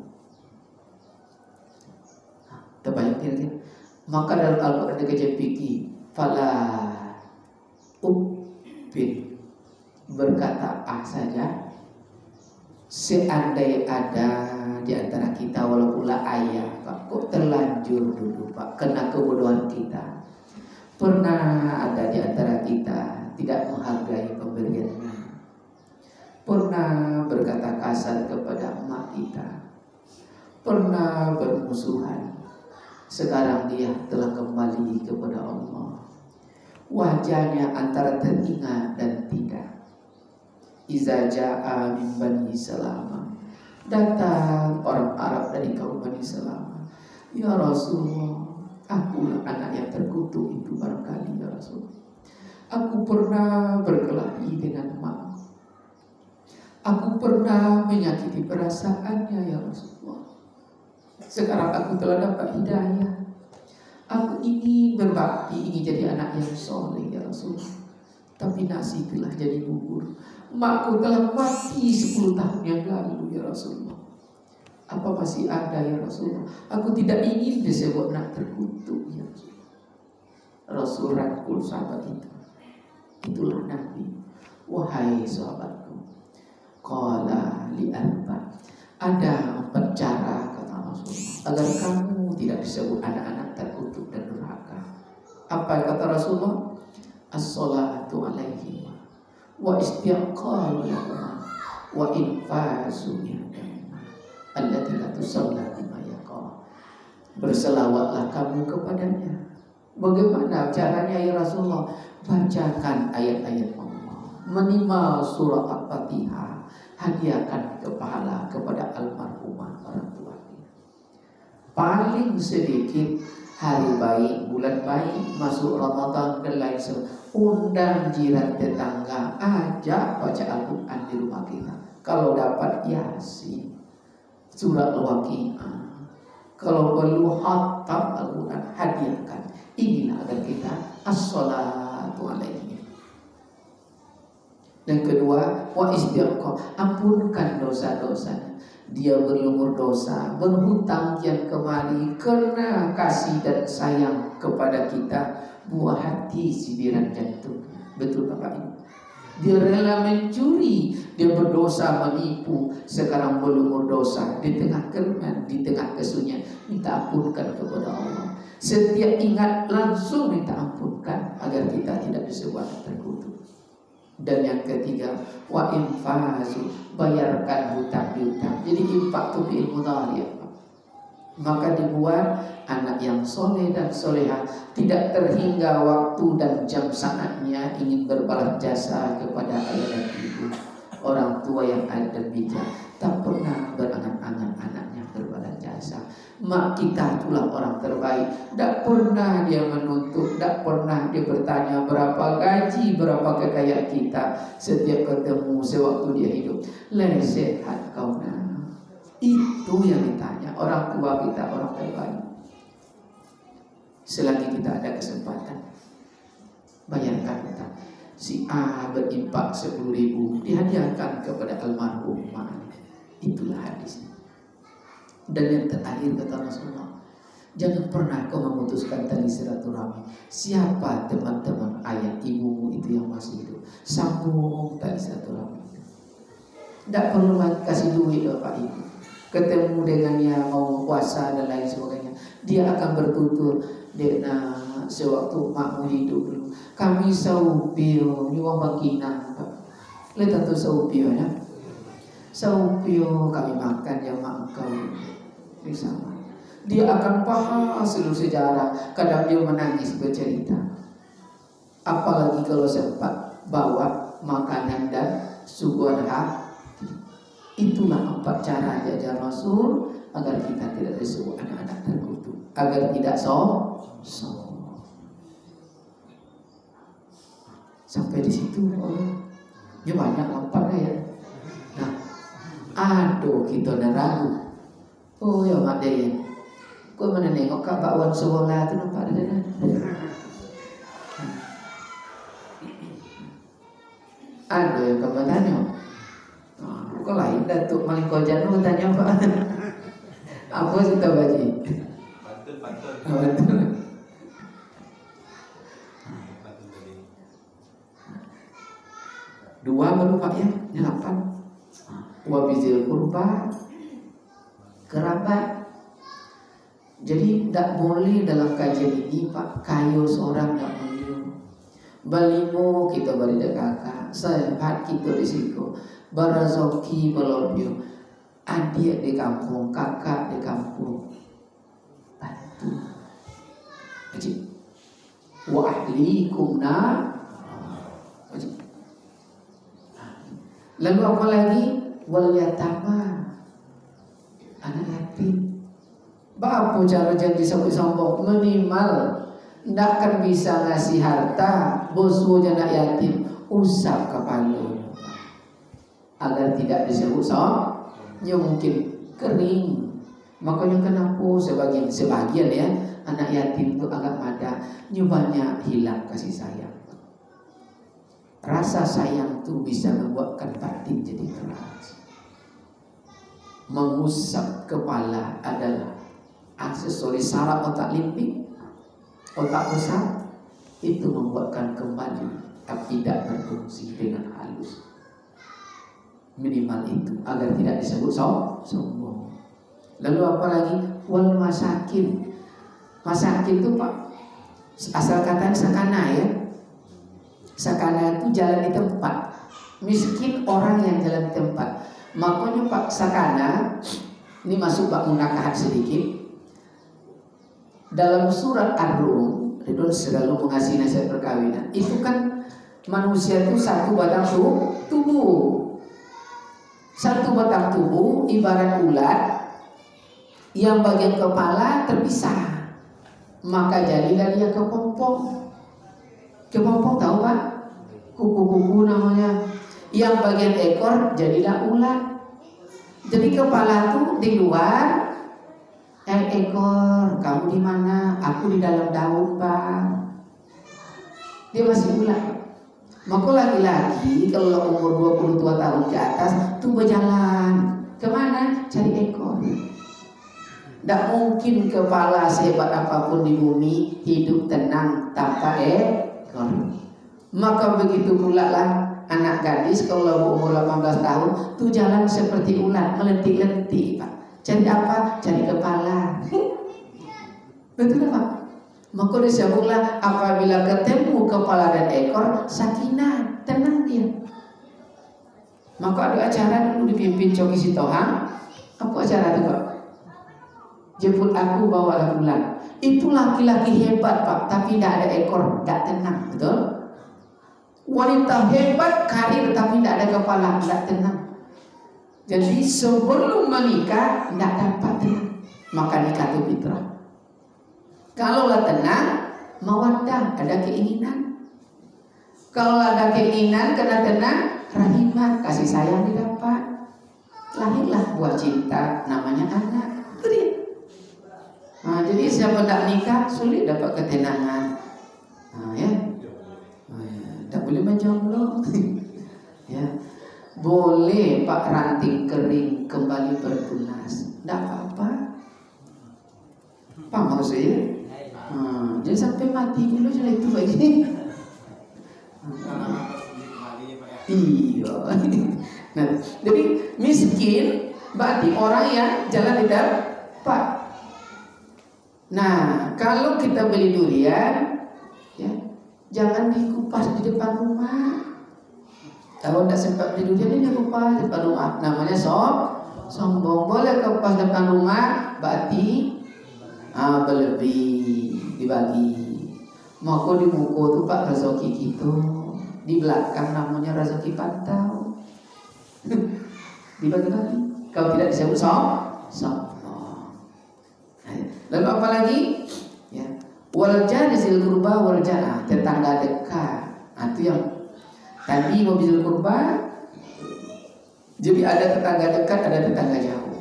Terbayang kira-kira. Maka dalam Al-Quran ada kejadian fikih, fala ubbin, berkata saja. Seandainya ada di antara kita walaupun ayah, Pak, kok terlanjur dulu, Pak, kena kebodohan kita. Pernah ada di antara kita tidak menghargai pemberiannya. Pernah berkata kasar kepada emak kita. Pernah bermusuhan. Sekarang dia telah kembali kepada Allah. Wajahnya antara teringat dan tidak. Iza ja'a min Bani Salama. Datang orang Arab dari kaum Bani Salama. Ya Rasulullah, akulah anak yang terkutuk itu barangkali ya Rasulullah. Aku pernah berkelahi dengan emak. Aku pernah menyakiti perasaannya ya Rasulullah. Sekarang aku telah dapat hidayah. Aku ingin berbakti, ingin jadi anak yang soleh ya Rasulullah. Tapi nasi telah jadi bubur. Emakku telah mati 10 tahun yang lalu ya Rasulullah. Apa masih ada ya Rasulullah? Aku tidak ingin disebut anak terkutuk ya Rasulullah. Rasul rangkul sahabat itu. Itulah Nabi. Wahai sahabatku, qala li arba. Ada 4 cara kata Rasulullah agar kamu tidak disebut anak-anak terkutuk dan durhaka. Apa kata Rasulullah? As-salatu alaihi wa istiqalu lahum wa infasu allati la tusalla bima yaqa. Berselawatlah kamu kepadanya. Bagaimana caranya ya Rasulullah? Bacakan ayat-ayat Allah, minimal surah Al-Fatihah, hadiahkan pahala kepada almarhumah orang tua. Paling sedikit hari baik, bulan baik, masuk Ramadan dan lain sebagainya, undang jiran tetangga, ajak baca Al-Quran di rumah kita. Kalau dapat Yasin, surat Al-Waqi'ah, kalau perlu khatam Al-Quran, hadiahkan. Inilah agar kita as-salatu alaihi. Dan kedua, wa istighfar, ampunkan dosa-dosanya. Dia berlumur dosa, berhutang kian kemari karena kasih dan sayang kepada kita, buah hati cibiran jantung. Betul Bapak Ibu? Dia rela mencuri, dia berdosa menipu, sekarang berlumur dosa di tengah keruman, di tengah kesunyian, minta ampunkan kepada Allah. Setiap ingat langsung minta ampunkan agar kita tidak disebut terkutuk. Dan yang ketiga, wa infasu, bayarkan hutang piutang. Jadi infak itu fi'il mudhari'. Maka dibuat anak yang soleh dan soleha tidak terhingga waktu dan jam saatnya ingin berbalas jasa kepada ayah dan ibu, orang tua yang adil dan bijak, tak pernah berangan-angan anaknya berbalas jasa. Mak kita itulah orang terbaik. Tak pernah dia menuntut, tak pernah dia bertanya berapa gaji, berapa kekayaan kita. Setiap ketemu sewaktu dia hidup, sehat kau nak. Itu yang ditanya orang tua kita, orang terbaik. Selagi kita ada kesempatan, bayarkan kita. Si A berimpak 10.000, dihadiahkan kepada almarhum. Itulah hadisnya. Dan yang terakhir kata Rasulullah, jangan pernah kau memutuskan tali silaturahmi. Siapa teman-teman ayah ibumu itu yang masih hidup, sambung tali silaturahmi. Tidak perlu kasih duit Bapak Ibu. Ketemu dengannya mau puasa dan lain sebagainya, dia akan bertutur, Dena sewaktu makmu hidup dulu kami saupio nyuwang baginang Pak. Lihat tuh saupio ya. Saupio kami makan ya mak engkau bersama. Dia akan paham seluruh sejarah. Kadang dia menangis bercerita. Apalagi kalau sempat bawa makanan dan suguhan hati. Itulah 4 cara diajar Rasul agar kita tidak disebut anak-anak terkutuk, agar tidak sombong. Sampai di situ, ya banyak lampar ya. Nah, aduh kita dah ragu. Oh ya mak dia, kau mana nengok kak bakwan sekolah tu nampak ada dah. Ada yang kamu tanya. Kok lain Datuk Maling Kojan lu tanya apa? Apa sih tahu Haji? Betul. Dua baru Pak ya, 8. Wabizil kurba, kerabat. Jadi tidak boleh dalam kajian ini Pak kayu seorang tidak boleh. Balimo kita beri kakak, sehat kita di situ. Barazoki belobio, adik di kampung, kakak di kampung, bantu. Haji, wa ahlikum na. Lalu apa lagi? Wal yatama, anak yatim. Bapak cara janji sombong minimal ndak kan bisa ngasih harta bosmu anak yatim usap kepala agar tidak disebut sombong, mungkin kering. Makanya kenapa sebagian ya anak yatim itu agak ada nyubanya hilang kasih sayang. Rasa sayang itu bisa membuatkan batin jadi keras. Mengusap kepala adalah aksesoris syarat otak limping, otak besar itu membuatkan kembali tapi tidak berfungsi dengan halus. Minimal itu agar tidak disebut sombong. Lalu apa lagi? Wal masakin. Masakin itu Pak, asal kata sakana ya. Sakana itu jalan di tempat. Miskin orang yang jalan di tempat. Makanya Pak sakana ini masuk bab munakahat sedikit. Dalam surat Ar-Rum, Ridwan selalu mengasih nasihat perkawinan. Itu kan manusia itu satu batang tubuh. Satu batang tubuh ibarat ulat yang bagian kepala terpisah. Maka jadilah dia kepompong. Kepompong tahu Pak? Kuku-kuku namanya. Yang bagian ekor jadilah ulat. Jadi kepala tuh di luar. Ekor, kamu di mana? Aku di dalam daun, Pak. Dia masih ulat. Maka laki-laki kalau umur 22 tahun ke atas tuh berjalan kemana? Cari ekor. Tidak mungkin kepala sehebat apapun di bumi hidup tenang tanpa ekor. Maka begitu pula lah anak gadis kalau umur 18 tahun tuh jalan seperti ulat, melentik-lentik, Pak. Cari apa? Cari kepala. Betul Pak? Maka disebutlah apabila ketemu kepala dan ekor, sakinah, tenang dia. Maka ada acara dulu dipimpin Coki Sitohang. Apa acara itu Pak? Jemput aku bawalah pulang. Itu laki-laki hebat Pak, tapi tidak ada ekor, tidak tenang, betul? Wanita hebat karir tapi tidak ada kepala, tidak tenang. Jadi sebelum menikah tidak dapat tenang, maka nikah itu fitrah. Kalaulah tenang, mawaddah, ada keinginan. Kalau ada keinginan, kena tenang, rahimah, kasih sayang didapat. Lahirlah buah cinta, namanya anak. Itu dia. Nah, jadi siapa tidak nikah sulit dapat ketenangan. Nah, ya, tak boleh menjomblo. Ya. Boleh Pak ranting kering kembali bertunas, tidak apa-apa. Paham maksudnya? Jadi sampai mati dulu sudah itu lagi. Iya. Nah, jadi miskin berarti orang yang jalan di tempat. Nah, kalau kita beli durian, ya, jangan dikupas di depan rumah. Kalau tidak sempat beli durian ini kupas depan rumah, namanya sombong. Boleh kupas depan rumah, berarti berlebih dibagi. Maka di muka itu Pak rezeki gitu, di belakang namanya rezeki pantau. Dibagi-bagi. Kalau tidak disebut sombong. Lalu apa lagi? Ya. Wal jari zil qurba wal jana, tetangga dekat. Itu yang tadi mobil kurba. Jadi ada tetangga dekat, ada tetangga jauh.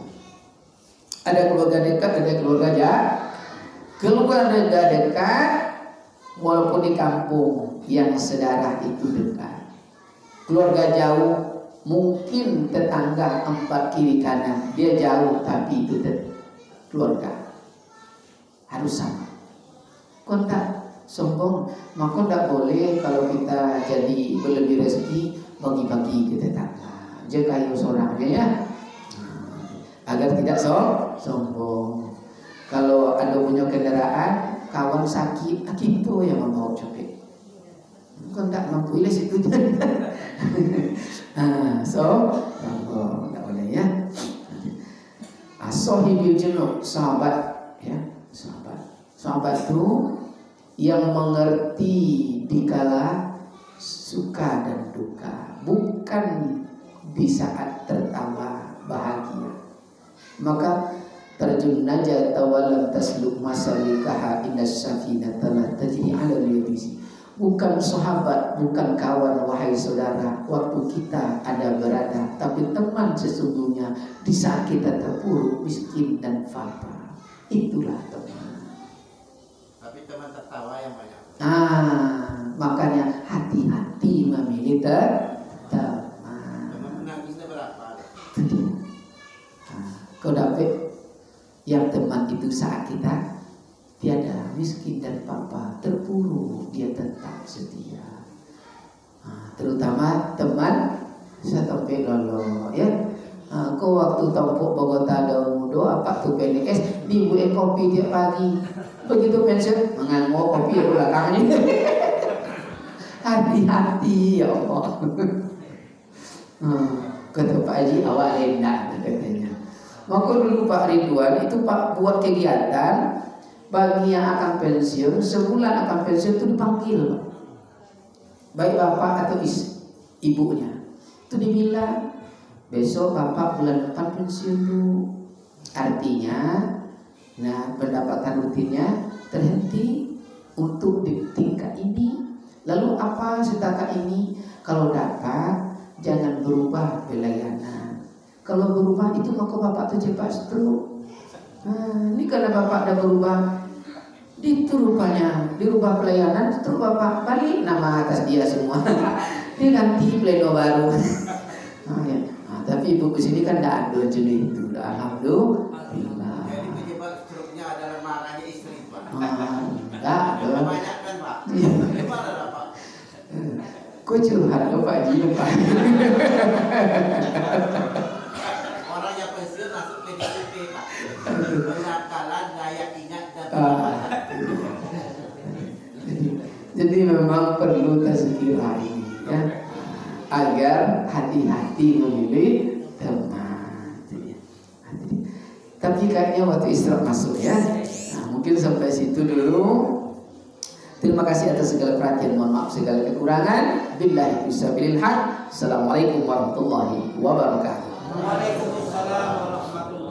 Ada keluarga dekat, ada keluarga jauh. Keluarga dekat walaupun di kampung yang sedarah itu dekat. Keluarga jauh mungkin tetangga 4 kiri kanan, dia jauh tapi itu keluarga. Harus sama. Kontak sombong, maka tidak boleh kalau kita jadi berlebih rezeki bagi-bagi ke tetangga. Jaga seorang aja ya, agar tidak sombong. Kalau ada punya kendaraan, kawan sakit, itu yang membawa copet. Bukan tidak mampu ilis itu. Sombong tidak boleh ya. Asohibil junub, sahabat ya, sahabat itu yang mengerti dikala suka dan duka, bukan di saat tertawa bahagia. Maka Tarjun najata walam tasluk masalikaha innas safinata la tajri 'ala al-yabisi. Bukan sahabat, bukan kawan, wahai saudara, waktu kita ada berada, tapi teman sesungguhnya di saat kita terpuruk, miskin dan fakir. Itulah teman. Tapi teman tertawa yang banyak. Makanya hati-hati memilih teman. Teman menangisnya berapa? Kau dapat yang teman itu saat kita tiada, miskin dan papa, terpuruk, dia tetap setia. Terutama teman setempe lolo, ya. Kau waktu tompok Bogota daun mudo, apa tuh PNS, dibuat kopi tiap pagi. Begitu pensiun, mengangguk kopi di belakangnya. Hati-hati ya Allah. Kata Pak Haji, awak enak katanya. Maka dulu Pak Ridwan itu Pak buat kegiatan bagi yang akan pensiun, sebulan akan pensiun itu dipanggil, baik bapak atau ibunya. Itu dibilang, besok bapak bulan depan pensiun dulu. Artinya, nah pendapatan rutinnya terhenti untuk di tingkat ini. Lalu apa setakat ini? Kalau dapat, jangan berubah pelayanan. Kalau berubah itu maka bapak tuh cepat stroke. Ini karena bapak udah berubah, itu rupanya dirubah pelayanan, terus bapak balik nama atas dia semua. Dia ganti pleno baru. Tapi ibu kesini kan tidak ada jenis itu. Alhamdulillah. Jadi penyebab stroke-nya adalah marahnya istri, Pak. Tidak ada. Banyak kan, Pak? Gimana, Pak? Kau curhat ke Pak Ji, Pak. Orang yang pensiun masuk ke DPP, Pak. Penakalan, daya ingat dan Jadi memang perlu tazkirah ini, ya, agar hati-hati memilih teman. Tapi kayaknya waktu istirahat masuk ya. Mungkin sampai situ dulu. Terima kasih atas segala perhatian. Mohon maaf segala kekurangan. Billahi fisabilil haq. Assalamualaikum warahmatullahi wabarakatuh. Waalaikumsalam warahmatullahi wabarakatuh.